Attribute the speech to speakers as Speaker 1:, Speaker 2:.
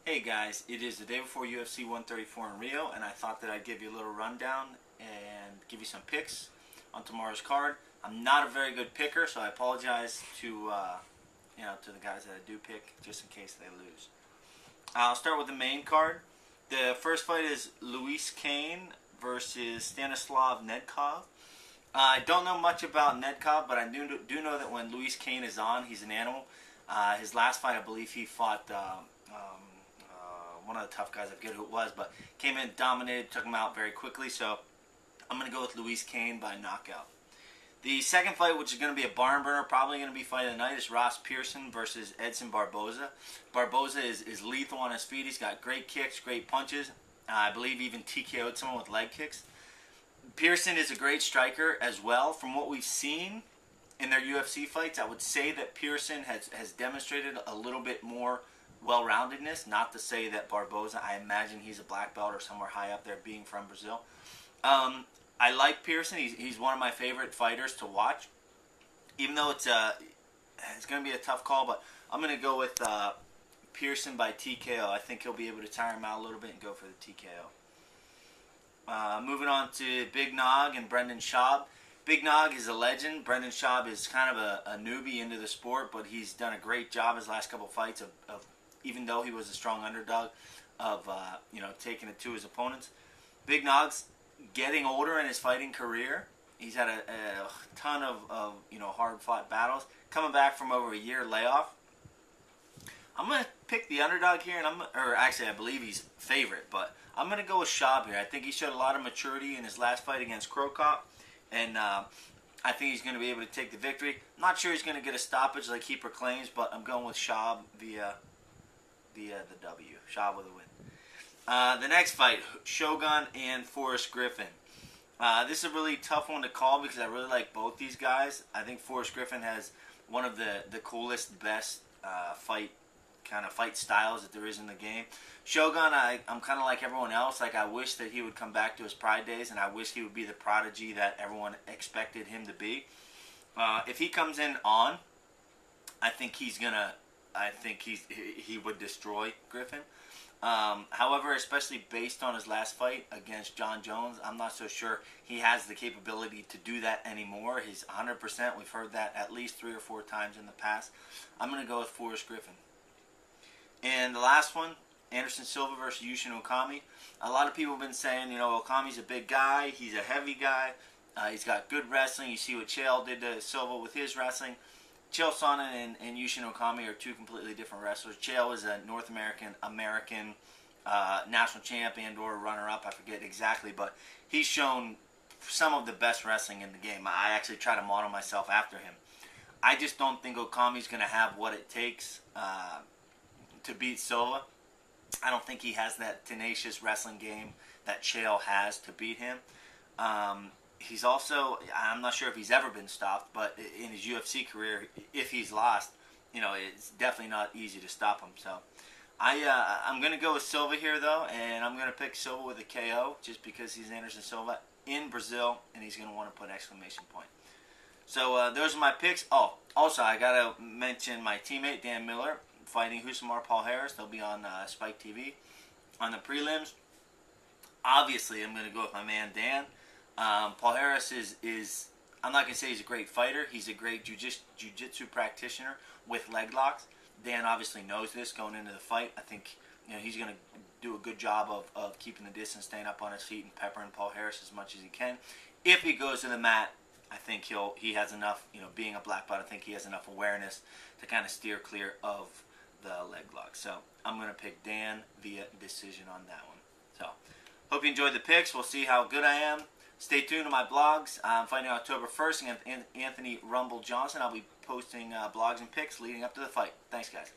Speaker 1: Hey guys, it is the day before UFC 134 in Rio, and I thought that I'd give you a little rundown and give you some picks on tomorrow's card. I'm not a very good picker, so I apologize to the guys that I do pick, just in case they lose. I'll start with the main card. The first fight is Luis Kane versus Stanislav Nedkov. I don't know much about Nedkov, but I do know that when Luis Kane is on, he's an animal. His last fight, I believe he fought one of the tough guys. I forget who it was, but came in, dominated, took him out very quickly. So I'm going to go with Luis Kane by knockout. The second fight, which is going to be a barn burner, probably going to be fight of the night, is Ross Pearson versus Edson Barboza. Barboza is lethal on his feet. He's got great kicks, great punches. I believe even TKO'd someone with leg kicks. Pearson is a great striker as well. From what we've seen in their UFC fights, I would say that Pearson has demonstrated a little bit more well-roundedness. Not to say that Barboza, I imagine he's a black belt or somewhere high up there, being from Brazil. I like Pearson. He's one of my favorite fighters to watch. Even though it's going to be a tough call, but I'm going to go with Pearson by TKO. I think he'll be able to tire him out a little bit and go for the TKO. Moving on to Big Nog and Brendan Schaub. Big Nog is a legend. Brendan Schaub is kind of a newbie into the sport, but he's done a great job his last couple fights of even though he was a strong underdog, of taking it to his opponents. Big Nog's getting older in his fighting career. He's had a ton of hard-fought battles. Coming back from over a year layoff. I'm going to pick the underdog here, and I believe he's favorite, but I'm going to go with Schaub here. I think he showed a lot of maturity in his last fight against Krokop, and I think he's going to be able to take the victory. I'm not sure he's going to get a stoppage like he proclaims, but I'm going with Schaub via the W. Schaub with a win. The next fight, Shogun and Forrest Griffin. This is a really tough one to call because I really like both these guys. I think Forrest Griffin has one of the coolest, best fight styles that there is in the game. Shogun, I'm kind of like everyone else. Like, I wish that he would come back to his Pride days, and I wish he would be the prodigy that everyone expected him to be. If he comes in on, I think he would destroy Griffin. However, especially based on his last fight against John Jones, I'm not so sure he has the capability to do that anymore. He's 100%. We've heard that at least 3 or 4 times in the past. I'm going to go with Forrest Griffin. And the last one, Anderson Silva versus Yushin Okami. A lot of people have been saying, Okami's a big guy. He's a heavy guy. He's got good wrestling. You see what Chael did to Silva with his wrestling. Chael Sonnen and Yushin Okami are two completely different wrestlers. Chael is a North American national champion or runner-up. I forget exactly, but he's shown some of the best wrestling in the game. I actually try to model myself after him. I just don't think Okami's going to have what it takes to beat Silva. I don't think he has that tenacious wrestling game that Chael has to beat him. He's also, I'm not sure if he's ever been stopped, but in his UFC career, if he's lost, it's definitely not easy to stop him. So I'm going to go with Silva here, though, and I'm going to pick Silva with a KO just because he's Anderson Silva in Brazil, and he's going to want to put an exclamation point. So those are my picks. Oh, also, I got to mention my teammate, Dan Miller, fighting Husamar Paul Harris. They'll be on Spike TV. On the prelims, obviously, I'm going to go with my man, Dan. Paul Harris is I'm not going to say he's a great fighter. He's a great jiu-jitsu practitioner with leg locks. Dan obviously knows this going into the fight. I think he's going to do a good job of keeping the distance, staying up on his feet, and peppering Paul Harris as much as he can. If he goes to the mat, I think he has enough, being a black belt, I think he has enough awareness to kind of steer clear of the leg lock. So I'm going to pick Dan via decision on that one. So hope you enjoyed the picks. We'll see how good I am. Stay tuned to my blogs. I'm fighting October 1st against Anthony Rumble Johnson. I'll be posting blogs and picks leading up to the fight. Thanks, guys.